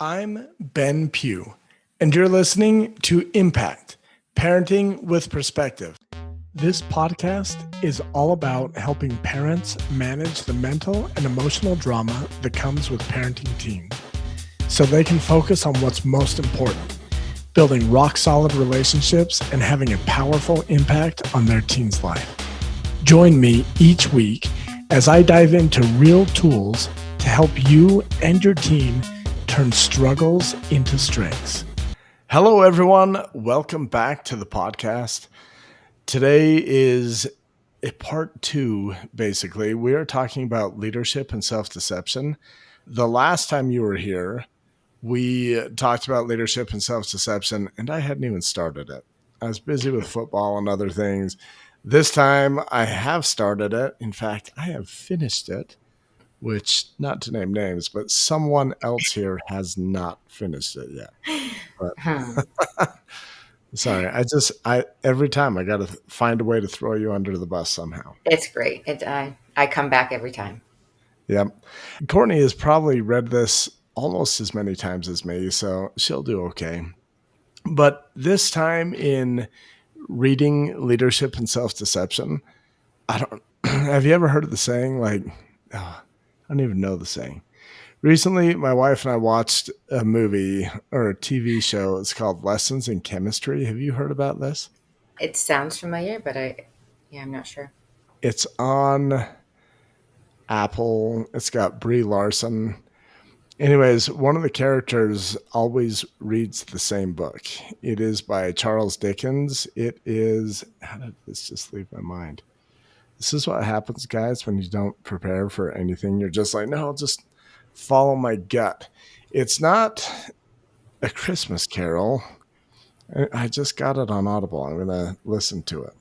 I'm Ben Pugh, and you're listening to Impact Parenting with Perspective. This podcast is all about helping parents manage the mental and emotional drama that comes with parenting teens so they can focus on what's most important, building rock-solid relationships and having a powerful impact on their teen's life. Join me each week as I dive into real tools to help you and your teen turn struggles into strengths. Hello, everyone. Welcome back to the podcast. Today is a part 2, basically. We are talking about leadership and self-deception. The last time you were here, we talked about leadership and self-deception, and I hadn't even started it. I was busy with football and other things. This time, I have started it. In fact, I have finished it, which, not to name names, but someone else here has not finished it yet. But sorry, I every time I got to find a way to throw you under the bus somehow. It's great. I come back every time. Yep. Cortni has probably read this almost as many times as me, so she'll do okay. But this time in reading Leadership and Self-Deception, have you ever heard of the saying, I don't even know the saying. Recently, my wife and I watched a movie or a TV show. It's called Lessons in Chemistry. Have you heard about this? It sounds familiar, but I'm not sure. It's on Apple. It's got Brie Larson. Anyways, one of the characters always reads the same book. It is by Charles Dickens. It is, how did this just leave my mind? This is what happens, guys, when you don't prepare for anything. You're just like, no, I'll just follow my gut. It's not A Christmas Carol. I just got it on Audible. I'm going to listen to it.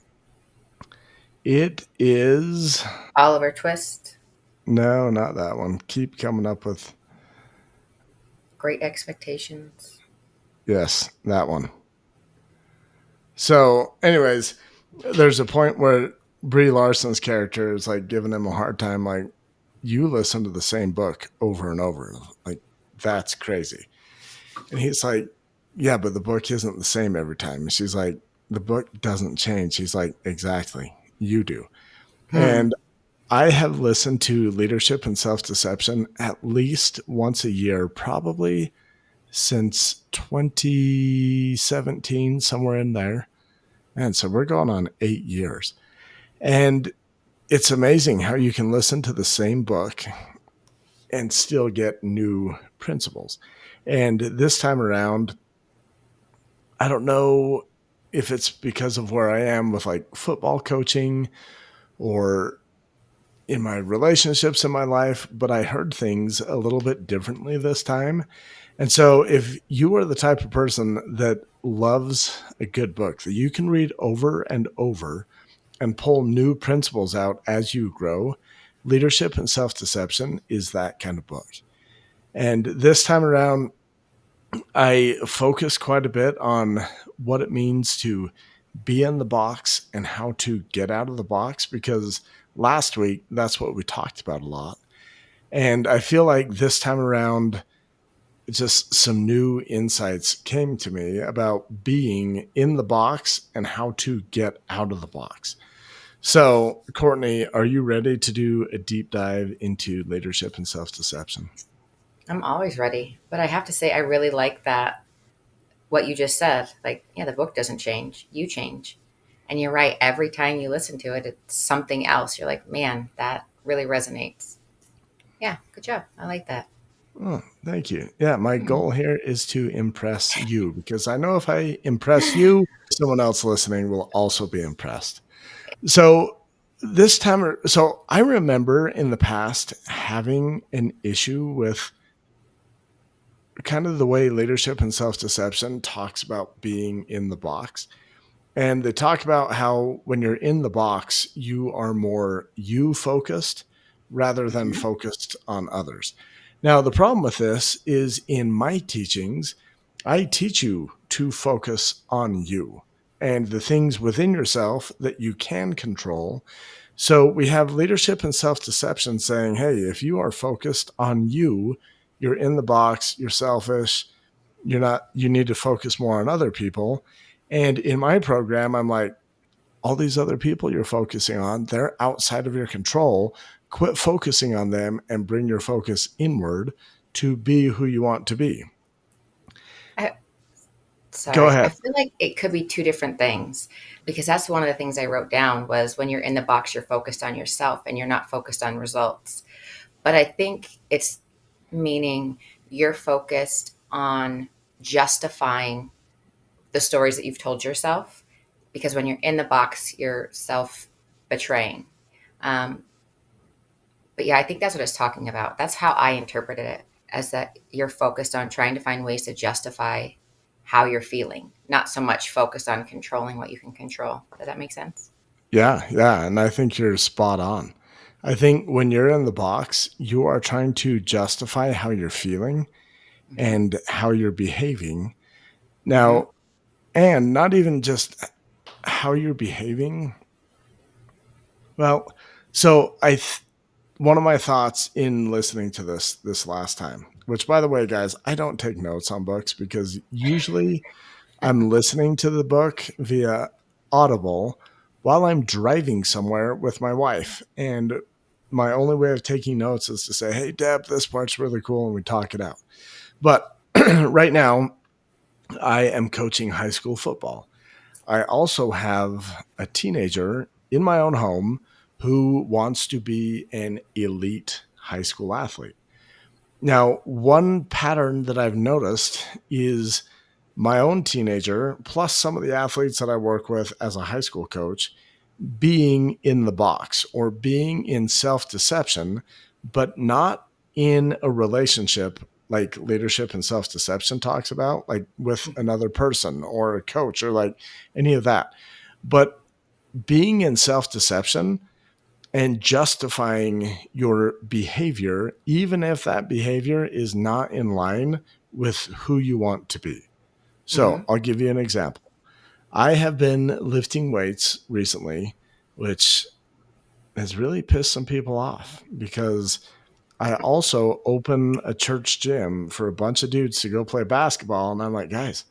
It is... Oliver Twist. No, not that one. Keep coming up with... Great Expectations. Yes, that one. So, anyways, there's a point where Brie Larson's character is like giving him a hard time, like, you listen to the same book over and over. Like, that's crazy. And he's like, yeah, but the book isn't the same every time. And she's like, the book doesn't change. He's like, exactly, you do. And I have listened to Leadership and Self-Deception at least once a year, probably since 2017, somewhere in there. And so we're going on 8 years. And it's amazing how you can listen to the same book and still get new principles. And this time around, I don't know if it's because of where I am with like football coaching or in my relationships in my life, but I heard things a little bit differently this time. And so if you are the type of person that loves a good book that you can read over and over and pull new principles out as you grow, Leadership and Self-Deception is that kind of book. And this time around, I focus quite a bit on what it means to be in the box and how to get out of the box, because last week, that's what we talked about a lot. And I feel like this time around, just some new insights came to me about being in the box and how to get out of the box. So, Cortni, are you ready to do a deep dive into leadership and self-deception? I'm always ready. But I have to say, I really like that, what you just said. Like, yeah, the book doesn't change. You change. And you're right. Every time you listen to it, it's something else. You're like, man, that really resonates. Yeah, good job. I like that. Oh, thank you. Yeah, my goal here is to impress you, because I know if I impress you, someone else listening will also be impressed. So I remember in the past having an issue with kind of the way leadership and self-deception talks about being in the box. And they talk about how when you're in the box, you are more you-focused rather than focused on others. Now, the problem with this is in my teachings, I teach you to focus on you and the things within yourself that you can control. So we have leadership and self-deception saying, hey, if you are focused on you, you're in the box, you're selfish, you need to focus more on other people. And in my program, I'm like, all these other people you're focusing on, they're outside of your control. Quit focusing on them and bring your focus inward to be who you want to be. I, Go sorry. I ahead. feel like it could be two different things because that's one of the things I wrote down was when you're in the box, you're focused on yourself and you're not focused on results. But I think it's meaning you're focused on justifying the stories that you've told yourself because when you're in the box, you're self betraying. Um, but yeah, I think that's what it's talking about. That's how I interpreted it as that you're focused on trying to find ways to justify how you're feeling, not so much focused on controlling what you can control. Does that make sense? Yeah, yeah. And I think you're spot on. I think when you're in the box, you are trying to justify how you're feeling Mm-hmm. and how you're behaving. Mm-hmm. Now, and not even just how you're behaving. Well, so one of my thoughts in listening to this last time, which by the way, guys, I don't take notes on books because usually I'm listening to the book via Audible while I'm driving somewhere with my wife. And my only way of taking notes is to say, hey, Deb, this part's really cool. And we talk it out. But right now, I am coaching high school football. I also have a teenager in my own home who wants to be an elite high school athlete. Now, one pattern that I've noticed is my own teenager, plus some of the athletes that I work with as a high school coach, being in the box or being in self deception, but not in a relationship like leadership and self deception talks about, like with another person or a coach or like any of that. But being in self deception and justifying your behavior, even if that behavior is not in line with who you want to be. Mm-hmm. So I'll give you an example. I have been lifting weights recently, which has really pissed some people off because I also open a church gym for a bunch of dudes to go play basketball. And I'm like, guys,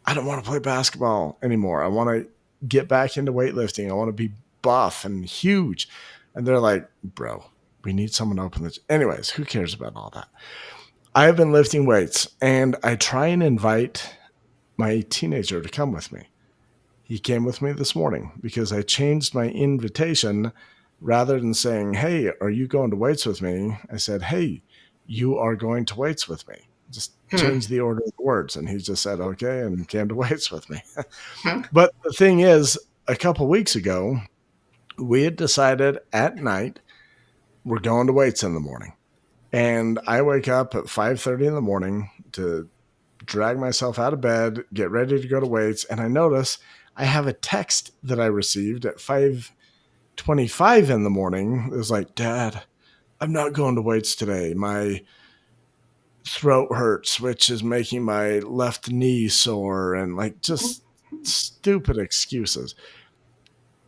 I don't want to play basketball anymore. I want to get back into weightlifting. I want to be buff and huge. And they're like, bro, we need someone to open the. Anyways, who cares about all that? I have been lifting weights and I try and invite my teenager to come with me. He came with me this morning because I changed my invitation. Rather than saying, hey, are you going to weights with me? I said, hey, you are going to weights with me. Just Hmm. change the order of the words. And he just said, okay, and came to weights with me. Hmm. But the thing is, a couple weeks ago, we had decided at night we're going to weights in the morning. And I wake up at 5:30 in the morning to drag myself out of bed, get ready to go to weights, and I notice I have a text that I received at 5:25 in the morning. It was like, Dad, I'm not going to weights today. My throat hurts, which is making my left knee sore, and like just stupid excuses.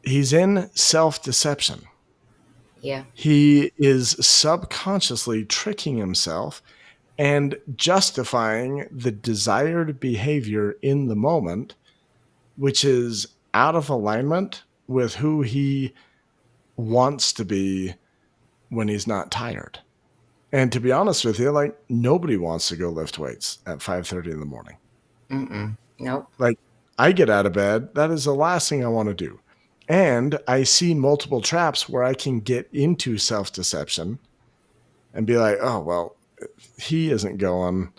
He's in self deception. Yeah. He is subconsciously tricking himself and justifying the desired behavior in the moment, which is out of alignment with who he wants to be when he's not tired. And to be honest with you, like nobody wants to go lift weights at 5:30 in the morning. Mm-mm. Nope. Like I get out of bed, that is the last thing I want to do. And I see multiple traps where I can get into self-deception and be like, "Oh, well, he isn't going.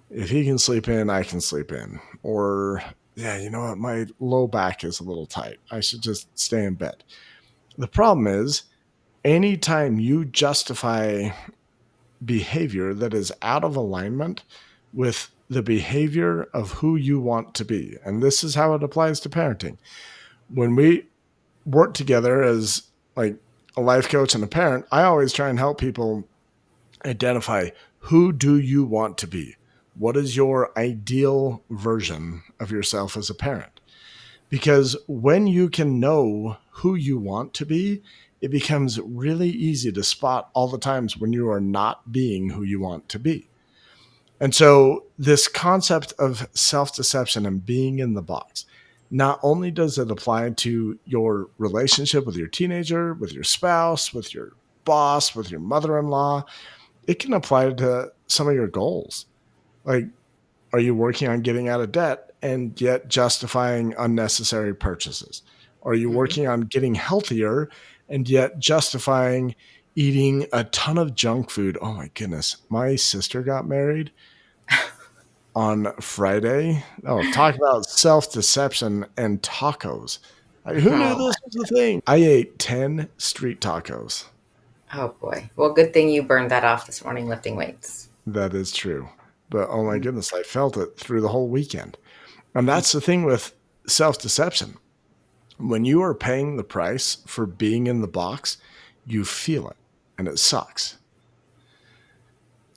If he can sleep in, I can sleep in." Or, yeah, you know what? My low back is a little tight. I should just stay in bed. The problem is, anytime you justify behavior that is out of alignment with the behavior of who you want to be, and this is how it applies to parenting. When we work together as like a life coach and a parent, I always try and help people identify who do you want to be? What is your ideal version of yourself as a parent? Because when you can know who you want to be, it becomes really easy to spot all the times when you are not being who you want to be. And so, this concept of self deception and being in the box, not only does it apply to your relationship with your teenager, with your spouse, with your boss, with your mother in law, it can apply to some of your goals. Like, are you working on getting out of debt and yet justifying unnecessary purchases? Are you Hmm. working on getting healthier and yet justifying eating a ton of junk food? Oh my goodness. My sister got married on Friday. Oh, talk about self deception and tacos. Who knew Oh, this was a thing? I ate 10 street tacos. oh boy. Well, good thing you burned that off this morning lifting weights. That is true. But oh my Mm-hmm. goodness, I felt it through the whole weekend. And that's the thing with self deception. When you are paying the price for being in the box, you feel it and it sucks.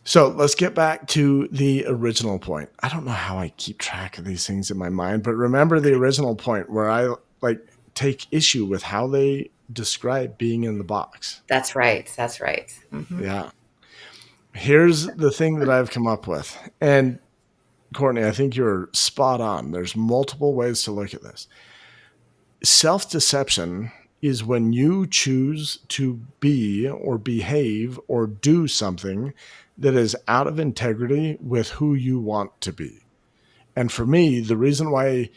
So let's get back to the original point. I don't know how I keep track of these things in my mind, but remember the original point where I like take issue with how they describe being in the box. That's right. That's right. Hmm. Yeah. Here's the thing that I've come up with. And Courtney, I think you're spot on. There's multiple ways to look at this. Self deception is when you choose to be or behave or do something that is out of integrity with who you want to be. And for me, the reason why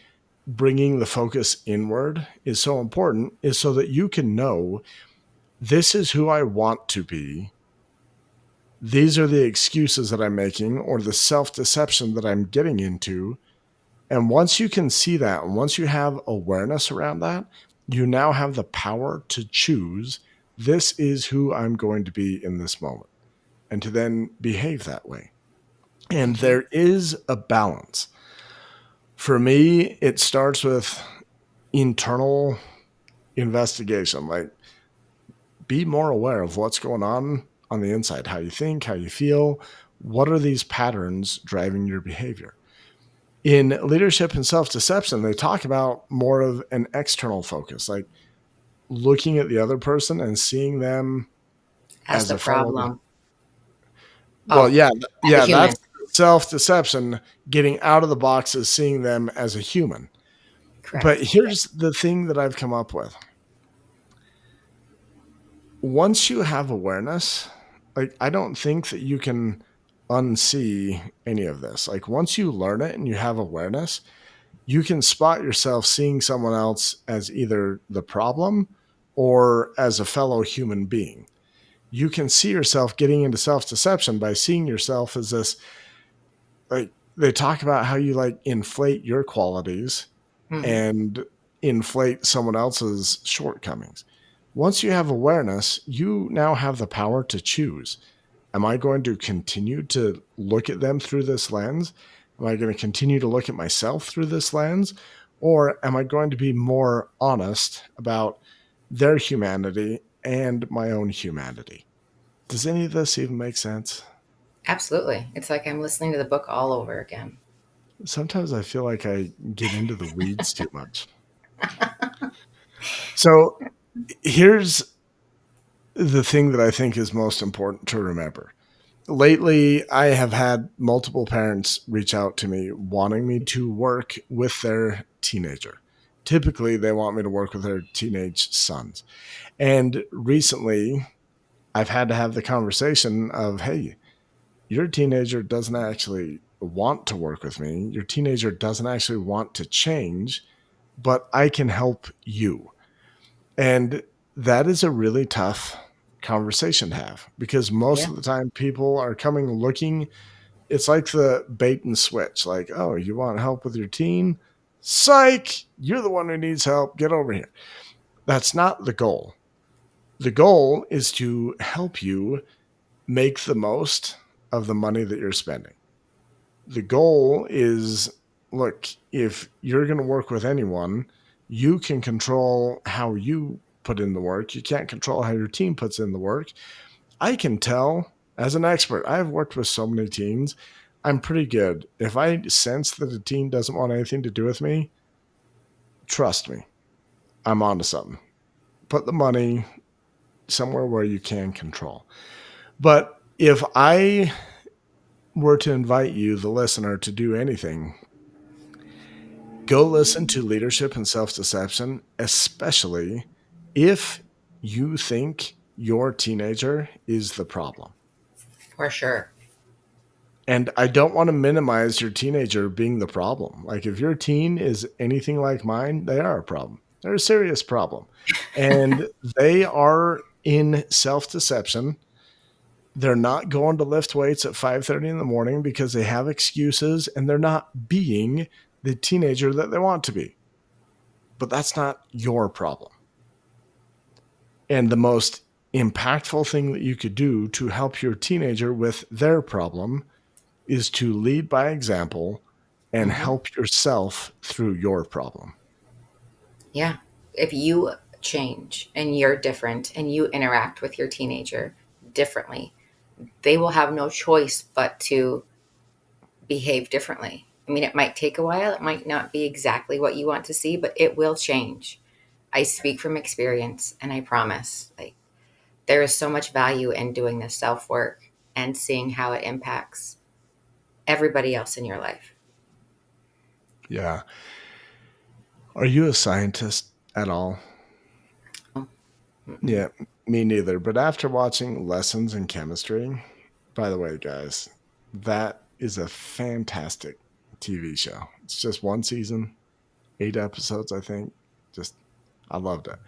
bringing the focus inward is so important is so that you can know this is who I want to be. These are the excuses that I'm making or the self deception that I'm getting into. And once you can see that, and once you have awareness around that, you now have the power to choose this is who I'm going to be in this moment and to then behave that way. And Hmm. there is a balance. For me, it starts with internal investigation. Like, be more aware of what's going on the inside, how you think, how you feel. What are these patterns driving your behavior? In leadership and self deception, they talk about more of an external focus, like looking at the other person and seeing them As as the a fellow. problem. Well, Oh, yeah, as a yeah, human. that's self deception. Getting out of the box is seeing them as a human. But Correct. here's the thing that I've come up with. Once you have awareness, like I don't think that you can unsee any of this. Like once you learn it and you have awareness, you can spot yourself seeing someone else as either the problem or as a fellow human being. You can see yourself getting into self deception by seeing yourself as this, like, they talk about how you like inflate your qualities Hmm. and inflate someone else's shortcomings. Once you have awareness, you now have the power to choose. Am I going to continue to look at them through this lens? Am I going to continue to look at myself through this lens? Or am I going to be more honest about their humanity and my own humanity? Does any of this even make sense? Absolutely. It's like I'm listening to the book all over again. Sometimes I feel like I get into the weeds too much. So here's the thing that I think is most important to remember. Lately, I have had multiple parents reach out to me wanting me to work with their teenager. Typically, they want me to work with their teenage sons. And recently, I've had to have the conversation of, hey, your teenager doesn't actually want to work with me. Your teenager doesn't actually want to change, but I can help you. And that is a really tough conversation to have because most Yeah. of the time people are coming looking. It's like the bait and switch. Like, oh, you want help with your teen? Psych, you're the one who needs help. Get over here. That's not the goal. The goal is to help you make the most of the money that you're spending. The goal is, look, if you're going to work with anyone, you can control how you put in the work. You can't control how your team puts in the work. I can tell as an expert, I've worked with so many teams. I'm pretty good. If I sense that a team doesn't want anything to do with me, trust me, I'm onto something. Put the money, somewhere where you can control. But if I were to invite you, the listener, to do anything, go listen to Leadership and Self Deception, especially if you think your teenager is the problem. For sure. And I don't want to minimize your teenager being the problem. Like, if your teen is anything like mine, they are a problem. They're a serious problem. And they are in self deception. They're not going to lift weights at 5:30 in the morning because they have excuses, and they're not being the teenager that they want to be. But that's not your problem. And the most impactful thing that you could do to help your teenager with their problem is to lead by example and Hmm. help yourself through your problem. Yeah. If you change and you're different and you interact with your teenager differently, they will have no choice but to behave differently. I mean, it might take a while, it might not be exactly what you want to see, but it will change. I speak from experience and I promise, like, there is so much value in doing this self work and seeing how it impacts everybody else in your life. Yeah. Are you a scientist at all? Mm-mm. Yeah, me neither. But after watching Lessons in Chemistry, by the way, guys, that is a fantastic TV show. It's just one season, 8 episodes, I think. Just, I loved it.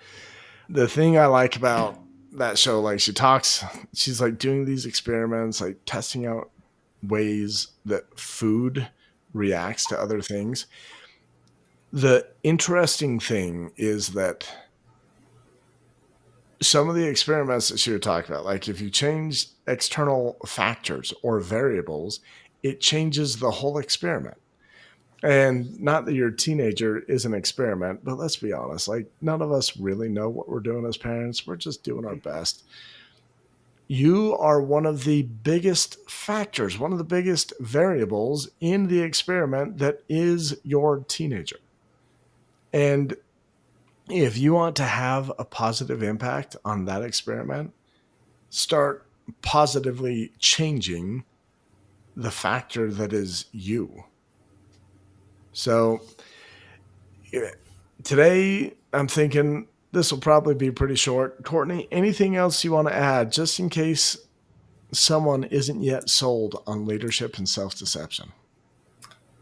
The thing I like about that show, like, she's like doing these experiments, like testing out ways that food reacts to other things. The interesting thing is that some of the experiments that she would talk about, like if you change external factors or variables, it changes the whole experiment. And not that your teenager is an experiment, but let's be honest, like, none of us really know what we're doing as parents. We're just doing our best. You are one of the biggest factors, one of the biggest variables in the experiment that is your teenager. And if you want to have a positive impact on that experiment, start positively changing the factor that is you. So today, I'm thinking this will probably be pretty short. Courtney, anything else you want to add just in case someone isn't yet sold on leadership and self deception?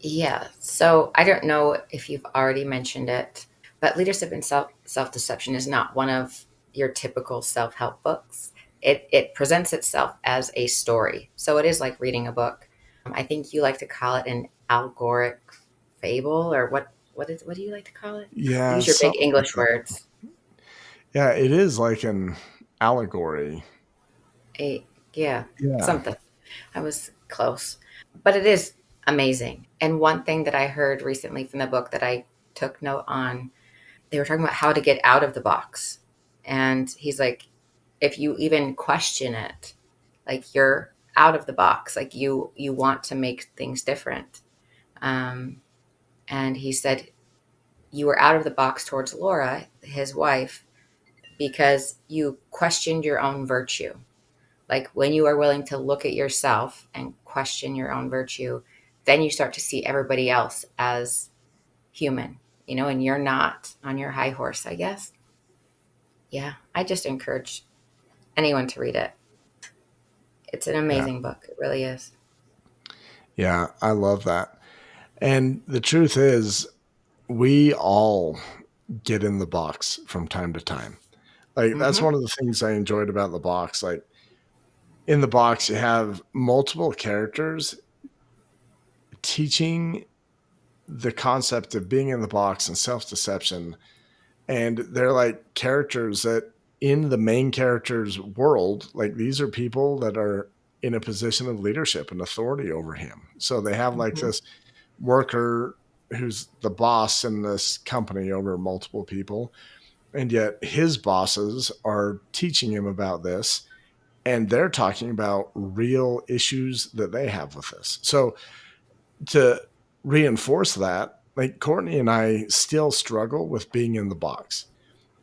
Yeah. So I don't know if you've already mentioned it, but Leadership and Self Deception is not one of your typical self help books. It presents itself as a story, so it is like reading a book. I think you like to call it an allegoric fable, or what do you like to call it? Yeah, Use your big something like English that. words. Yeah, it is like an allegory. A Yeah, Yeah. something. I was close, but it is amazing. And one thing that I heard recently from the book that I took note on, they were talking about how to get out of the box. And he's like, if you even question it, like, you're out of the box, like you want to make things different. Um, and he said you were out of the box towards Laura, his wife, because you questioned your own virtue. Like, when you are willing to look at yourself and question your own virtue, then you start to see everybody else as human, and you're not on your high horse, I guess. Yeah, I just encourage anyone to read it. It's an Yeah. amazing book. It really is. Yeah. I love that. And the truth is, we all get in the box from time to time. Like, that's Hmm. one of the things I enjoyed about the box. Like, in the box, you have multiple characters teaching the concept of being in the box and self deception. And they're like characters that, in the main character's world, like, these are people that are in a position of leadership and authority over him. So they have like Hmm. this worker who's the boss in this company over multiple people. And yet his bosses are teaching him about this, and they're talking about real issues that they have with this. So to reinforce that, like, Courtney and I still struggle with being in the box.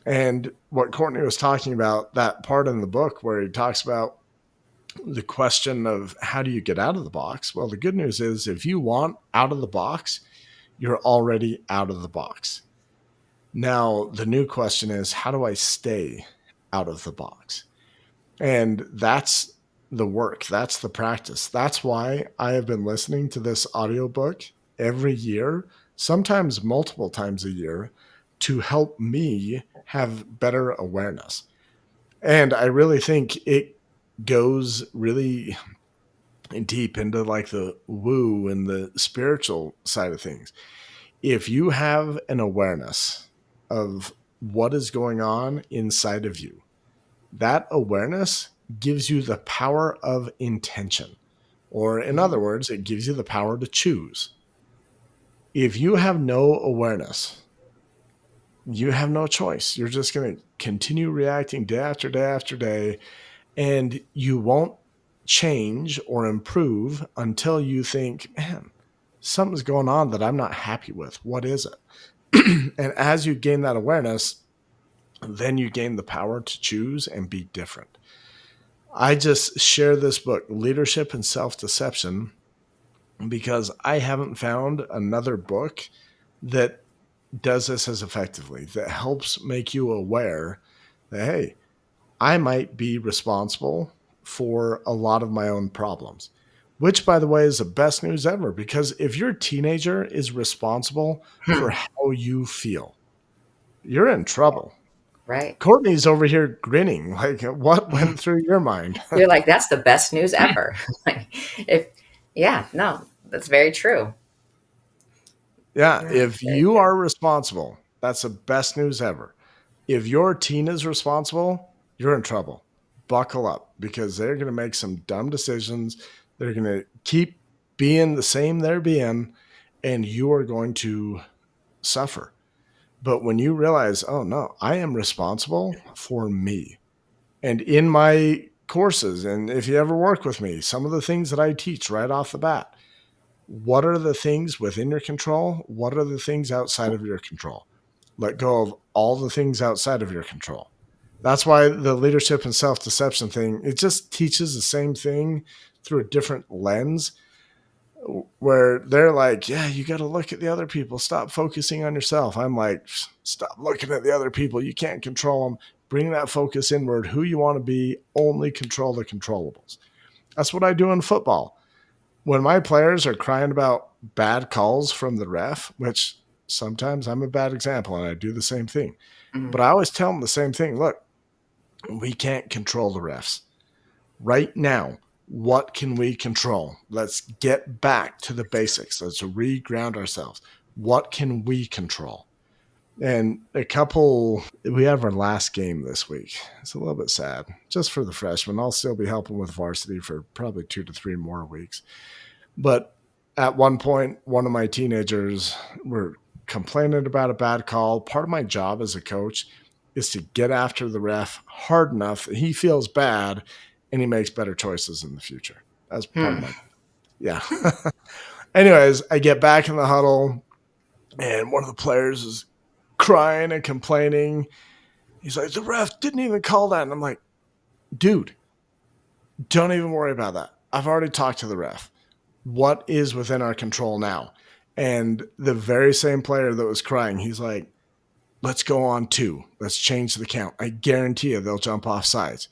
And what Courtney was talking about, that part in the book where he talks about the question of how do you get out of the box? Well, the good news is if you want out of the box, you're already out of the box. Now, the new question is how do I stay out of the box? And that's the work, that's the practice. That's why I have been listening to this audiobook every year, sometimes multiple times a year, to help me have better awareness. And I really think it goes really deep into like the woo and the spiritual side of things. If you have an awareness of what is going on inside of you, that awareness gives you the power of intention. Or, in Hmm. other words, it gives you the power to choose. If you have no awareness, you have no choice. You're just going to continue reacting day after day after day, and you won't change or improve until you think, man, something's going on that I'm not happy with. What is it? And as you gain that awareness, then you gain the power to choose and be different. I just share this book, Leadership and Self Deception, because I haven't found another book that does this as effectively, that helps make you aware that, hey, I might be responsible for a lot of my own problems, which, by the way, is the best news ever. Because if your teenager is responsible for how you feel, you're in trouble. Right. Courtney's over here grinning. Like, what went through your mind? You're like, that's the best news ever. Like, if, yeah, no, that's very true. Yeah, Yeah, if that's very you true. are responsible, that's the best news ever. If your teen is responsible, you're in trouble. Buckle up because they're going to make some dumb decisions. They're going to keep being the same they're being, and you are going to suffer. But when you realize, oh no, I am responsible for me. And in my courses, and if you ever work with me, some of the things that I teach right off the bat, what are the things within your control? What are the things outside of your control? Let go of all the things outside of your control. That's why the leadership and self deception thing, it just teaches the same thing through a different lens where they're like, yeah, you got to look at the other people. Stop focusing on yourself. I'm like, stop looking at the other people. You can't control them. Bring that focus inward. Who you want to be, only control the controllables. That's what I do in football. When my players are crying about bad calls from the ref, which sometimes I'm a bad example and I do the same thing, Mhm. but I always tell them the same thing. Look, we can't control the refs. Right now, what can we control? Let's get back to the basics. Let's re-ground ourselves. What can we control? And we have our last game this week. It's a little bit sad just for the freshmen. I'll still be helping with varsity for probably 2 to 3 more weeks. But at one point, one of my teenagers were complaining about a bad call. Part of my job as a coach is to get after the ref hard enough that he feels bad and he makes better choices in the future. That's part of Hmm. my, yeah. Anyways, I get back in the huddle and one of the players is crying and complaining. He's like, the ref didn't even call that. And I'm like, dude, don't even worry about that. I've already talked to the ref. What is within our control now? And the very same player that was crying, he's like, let's go on two. Let's change the count. I guarantee you they'll jump off sides.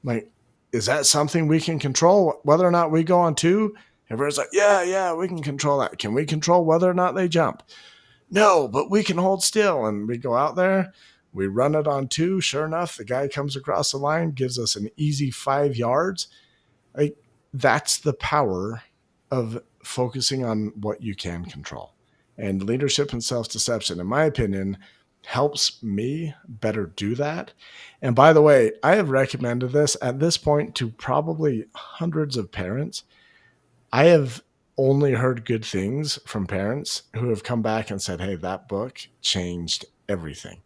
I'm like, is that something we can control? Whether or not we go on two? Everyone's like, yeah, we can control that. Can we control whether or not they jump? No, but we can hold still. And we go out there, we run it on two. Sure enough, the guy comes across the line, gives us an easy 5 yards. Like, that's the power of focusing on what you can control. And leadership and self deception, in my opinion, helps me better do that. And by the way, I have recommended this at this point to probably hundreds of parents. I have only heard good things from parents who have come back and said, hey, that book changed everything.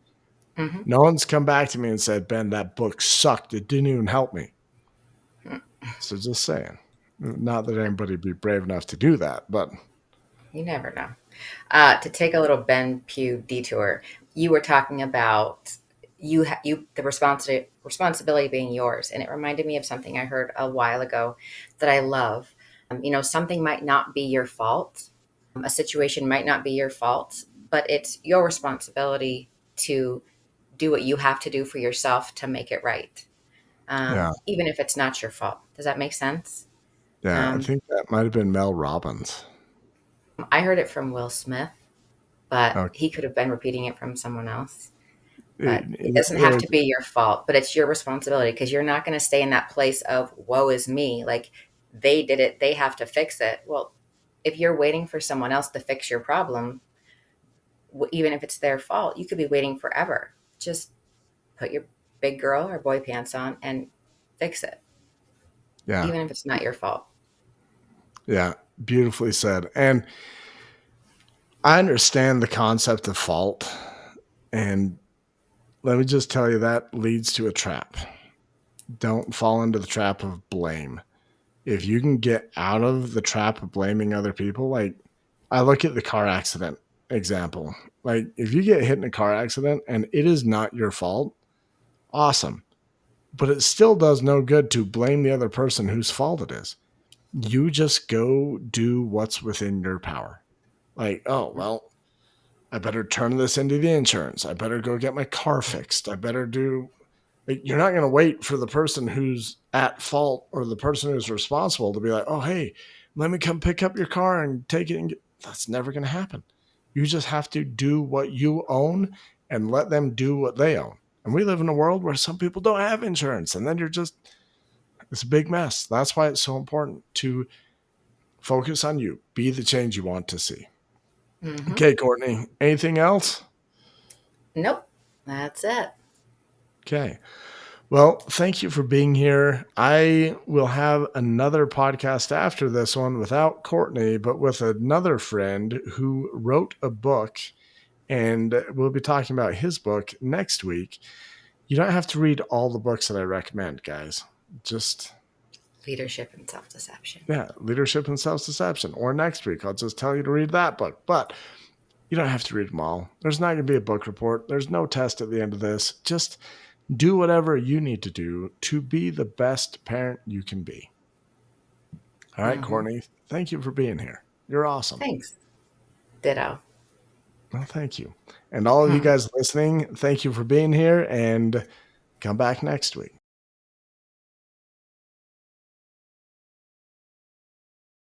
Hmm. No one's come back to me and said, Ben, that book sucked. It didn't even help me. So just saying. Not that anybody be brave enough to do that, but You never know. To take a little Ben Pugh detour, you were talking about you the responsibility being yours. And it reminded me of something I heard a while ago that I love. Something might not be your fault. A situation might not be your fault, but it's your responsibility to do what you have to do for yourself to make it right, Yeah. even if it's not your fault. Does that make sense? Yeah. I Um, think that might have been Mel Robbins. I heard it from Will Smith, but Okay. he could have been repeating it from someone else. But it Either, doesn't have either, to be your fault, but it's your responsibility because you're not going to stay in that place of woe is me. Like they did it, they have to fix it. Well, if you're waiting for someone else to fix your problem, even if it's their fault, you could be waiting forever. Just put your big girl or boy pants on and fix it, yeah. even if it's not your fault. Yeah. Beautifully said. And I understand the concept of fault. And let me just tell you that leads to a trap. Don't fall into the trap of blame. If you can get out of the trap of blaming other people, like I look at the car accident example. Like if you get hit in a car accident and it is not your fault, awesome. But it still does no good to blame the other person whose fault it is. You just go do what's within your power. Like, oh, well, I better turn this into the insurance. I better go get my car fixed. I better do. Like, you're not going to wait for the person who's at fault or the person who's responsible to be like, oh, hey, let me come pick up your car and take it. That's never going to happen. You just have to do what you own and let them do what they own. And we live in a world where some people don't have insurance. And then it's a big mess. That's why it's so important to focus on you. Be the change you want to see. Mm-hmm. Okay, Courtney, anything else? Nope, that's it. Okay. Well, thank you for being here. I will have another podcast after this one without Courtney, but with another friend who wrote a book, and we'll be talking about his book next week. You don't have to read all the books that I recommend, guys. Just, Leadership and self deception. yeah, Leadership and Self Deception. Or next week, I'll just tell you to read that book. But you don't have to read them all. There's not going to be a book report. There's no test at the end of this. Just do whatever you need to do to be the best parent you can be. All right, Mm-hmm. Courtney, thank you for being here. You're awesome. Thanks. Ditto. Well, thank you. And all of you guys listening, thank you for being here and come back next week.